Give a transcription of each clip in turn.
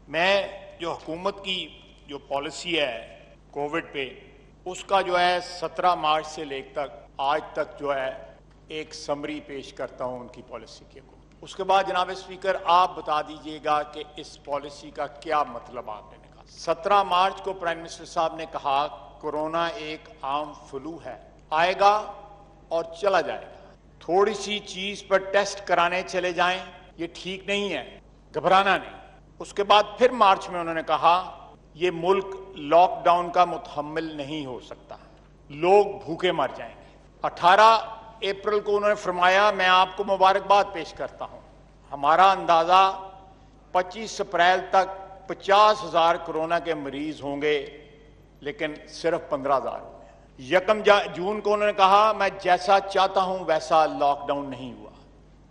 میں جو حکومت کی جو پالیسی ہے کووڈ پہ اس کا جو ہے 17 مارچ سے لے کر آج تک جو ہے ایک سمری پیش کرتا ہوں ان کی پالیسی کے کو. اس کے بعد جناب اسپیکر آپ بتا دیجئے گا کہ اس پالیسی کا کیا مطلب آپ نے کہا. 17 مارچ کو پرائم منسٹر صاحب نے کہا کورونا ایک عام فلو ہے, آئے گا اور چلا جائے گا. تھوڑی سی چیز پر ٹیسٹ کرانے چلے جائیں یہ ٹھیک نہیں ہے, گھبرانا نہیں. اس کے بعد پھر مارچ میں انہوں نے کہا یہ ملک لاک ڈاؤن کا متحمل نہیں ہو سکتا, لوگ بھوکے مر جائیں گے. 18 اپریل کو انہوں نے فرمایا میں آپ کو مبارکباد پیش کرتا ہوں, ہمارا اندازہ 25 اپریل تک 50,000 کورونا کے مریض ہوں گے لیکن صرف 15,000 ہوئے. 1 جون کو انہوں نے کہا میں جیسا چاہتا ہوں ویسا لاک ڈاؤن نہیں ہوا.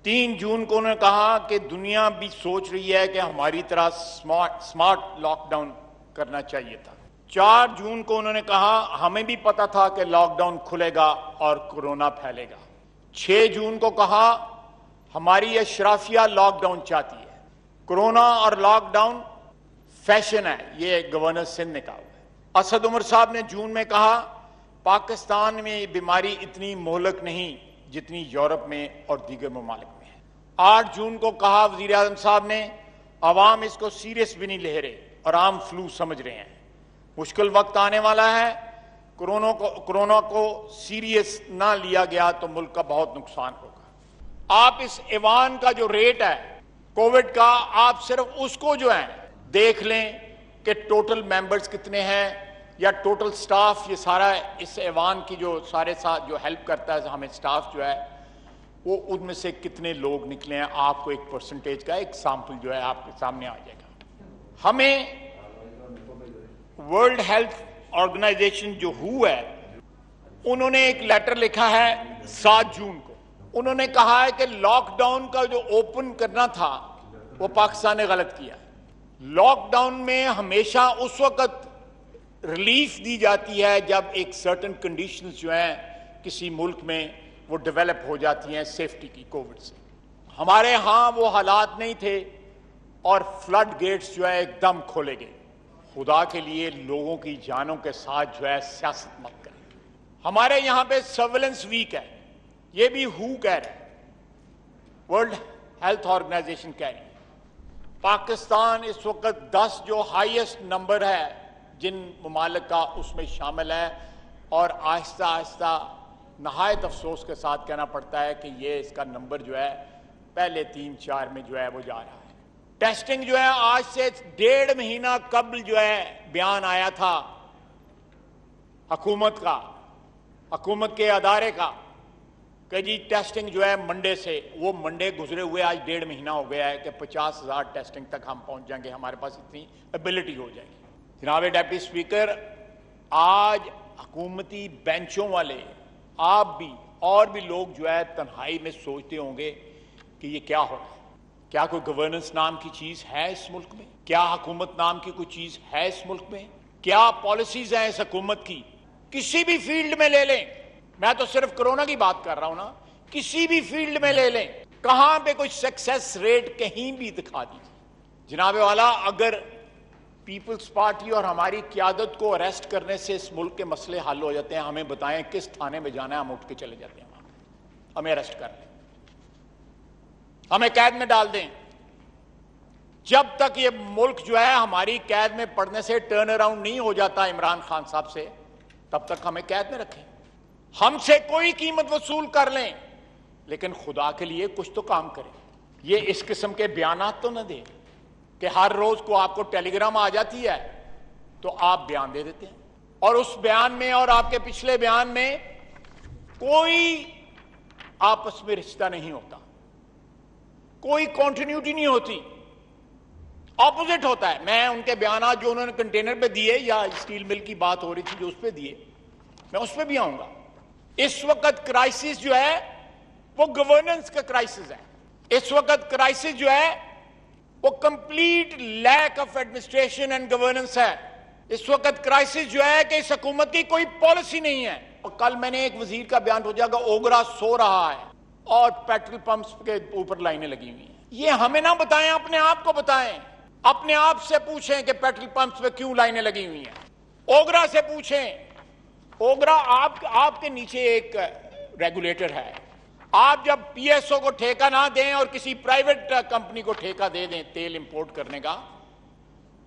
3 جون کو انہوں نے کہا کہ دنیا بھی سوچ رہی ہے کہ ہماری طرح سمارٹ لاک ڈاؤن کرنا چاہیے تھا. 4 جون کو انہوں نے کہا ہمیں بھی پتا تھا کہ لاک ڈاؤن کھلے گا اور کورونا پھیلے گا. 6 جون کو کہا ہماری اشرافیہ لاک ڈاؤن چاہتی ہے, کورونا اور لاک ڈاؤن فیشن ہے, یہ گورنر سندھ نے کہا. اسد عمر صاحب نے جون میں کہا پاکستان میں یہ بیماری اتنی مہلک نہیں جتنی یورپ میں اور دیگر ممالک میں ہے. 8 جون کو کہا وزیر اعظم صاحب نے عوام اس کو سیریس بھی نہیں لے رہے اور عام فلو سمجھ رہے ہیں, مشکل وقت آنے والا ہے, کورونا کو سیریس نہ لیا گیا تو ملک کا بہت نقصان ہوگا. آپ اس ایوان کا جو ریٹ ہے کووڈ کا, آپ صرف اس کو جو ہے دیکھ لیں کہ ٹوٹل ممبرز کتنے ہیں یا ٹوٹل سٹاف, یہ سارا اس ایوان کی جو سارے ساتھ جو ہیلپ کرتا ہے ہمیں سٹاف جو ہے وہ ان میں سے کتنے لوگ نکلے ہیں, آپ کو ایک پرسنٹیج کا ایک سیمپل جو ہے آپ کے سامنے آ جائے گا. ہمیں ورلڈ ہیلتھ آرگنائزیشن جو ہے انہوں نے ایک لیٹر لکھا ہے 7 جون کو. انہوں نے کہا ہے کہ لاک ڈاؤن کا جو اوپن کرنا تھا وہ پاکستان نے غلط کیا. لاک ڈاؤن میں ہمیشہ اس وقت ریلیف دی جاتی ہے جب ایک سرٹن کنڈیشنز جو ہیں کسی ملک میں وہ ڈیولپ ہو جاتی ہیں سیفٹی کی کووڈ سے. ہمارے ہاں وہ حالات نہیں تھے اور فلڈ گیٹس جو ہے ایک دم کھولے گئے. خدا کے لیے لوگوں کی جانوں کے ساتھ جو ہے سیاست مت کریں. ہمارے یہاں پہ سرویلنس ویک ہے, یہ بھی کہہ رہے ہیں, ورلڈ ہیلتھ آرگنائزیشن کہہ رہی ہے. پاکستان اس وقت 10 جو ہائیسٹ نمبر ہے جن ممالک کا اس میں شامل ہے, اور آہستہ آہستہ نہایت افسوس کے ساتھ کہنا پڑتا ہے کہ یہ اس کا نمبر جو ہے پہلے 3-4 میں جو ہے وہ جا رہا ہے. ٹیسٹنگ جو ہے آج سے 1.5 مہینہ قبل جو ہے بیان آیا تھا حکومت کے ادارے کا کہ جی ٹیسٹنگ جو ہے منڈے سے, وہ منڈے گزرے ہوئے آج 1.5 مہینہ ہو گیا ہے کہ 50,000 ٹیسٹنگ تک ہم پہنچ جائیں گے, ہمارے پاس اتنی ایبلٹی ہو جائے گی. جناب ڈپٹی اسپیکر, آج حکومتی بینچوں والے آپ بھی اور بھی لوگ جو ہے تنہائی میں سوچتے ہوں گے کہ یہ کیا ہو رہا ہے. کیا کوئی گورننس نام کی چیز ہے اس ملک میں؟ کیا حکومت نام کی کوئی چیز ہے اس ملک میں؟ کیا پالیسیز ہیں اس حکومت کی؟ کسی بھی فیلڈ میں لے لیں, میں تو صرف کورونا کی بات کر رہا ہوں نا, کسی بھی فیلڈ میں لے لیں, کہاں پہ کوئی سکسیس ریٹ کہیں بھی دکھا دیجیے. جناب والا, اگر پیپلز پارٹی اور ہماری قیادت کو اریسٹ کرنے سے اس ملک کے مسئلے حل ہو جاتے ہیں, ہمیں بتائیں کس تھانے میں جانا ہے, ہم اٹھ کے چلے جاتے ہیں وہاں پہ, ہمیں اریسٹ کر لیں, ہمیں قید میں ڈال دیں. جب تک یہ ملک جو ہے ہماری قید میں پڑنے سے ٹرن اراؤنڈ نہیں ہو جاتا عمران خان صاحب سے, تب تک ہمیں قید میں رکھیں. ہم سے کوئی قیمت وصول کر لیں لیکن خدا کے لیے کچھ تو کام کریں. یہ اس قسم کے بیانات تو نہ دیں کہ ہر روز کو آپ کو ٹیلی گرام آ جاتی ہے تو آپ بیان دے دیتے ہیں, اور اس بیان میں اور آپ کے پچھلے بیان میں کوئی آپس میں رشتہ نہیں ہوتا, کوئی کنٹینیوٹی نہیں ہوتی, اپوزٹ ہوتا ہے. میں ان کے بیانات جو انہوں نے کنٹینر پہ دیے یا اسٹیل مل کی بات ہو رہی تھی جو اس پہ دیے, میں اس پہ بھی آؤں گا. اس وقت کرائسس جو ہے وہ گورننس کا کرائسس ہے. اس وقت کرائسس جو ہے وہ complete lack of administration and governance ہے. اس وقت کرائسس جو ہے کہ اس حکومت کی کوئی پالیسی نہیں ہے. اور کل میں نے ایک وزیر کا بیان ہو جائے گا, اوگرا سو رہا ہے اور پیٹرول پمپس کے اوپر لائنیں لگی ہوئی ہیں. یہ ہمیں نہ بتائیں, اپنے آپ کو بتائیں. اپنے آپ سے پوچھیں کہ پیٹرول پمپس پہ کیوں لائنیں لگی ہوئی ہیں. اوگرا سے پوچھیں. اوگرا آپ کے نیچے ایک ریگولیٹر ہے. آپ جب پی ایس او کو ٹھیکہ نہ دیں اور کسی پرائیویٹ کمپنی کو ٹھیکہ دے دیں تیل امپورٹ کرنے کا,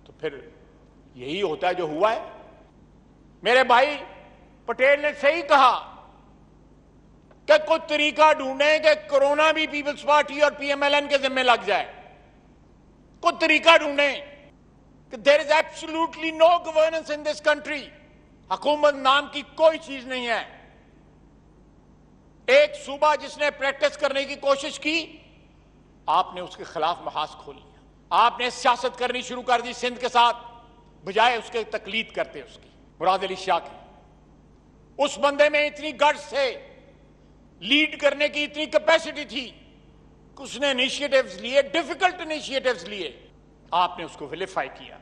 تو پھر یہی ہوتا ہے جو ہوا ہے. میرے بھائی پٹیل نے صحیح کہا کہ کوئی طریقہ ڈھونڈیں کہ کورونا بھی پیپلز پارٹی اور پی ایم ایل این کے ذمہ لگ جائے. کوئی طریقہ ڈھونڈیں کہ there is absolutely no governance in this country. حکومت نام کی کوئی چیز نہیں ہے. ایک صوبہ جس نے پریکٹس کرنے کی کوشش کی, آپ نے اس کے خلاف محاذ کھول لیا. آپ نے سیاست کرنی شروع کر دی سندھ کے ساتھ, بجائے اس کے تقلید کرتے اس کی, مراد علی شاہ کی. اس بندے میں اتنی گٹس تھے, لیڈ کرنے کی اتنی کیپیسٹی تھی کہ اس نے انیشیٹیوز لیے, ڈیفیکلٹ انیشیٹیوز لیے. آپ نے اس کو ویلیفائی کیا.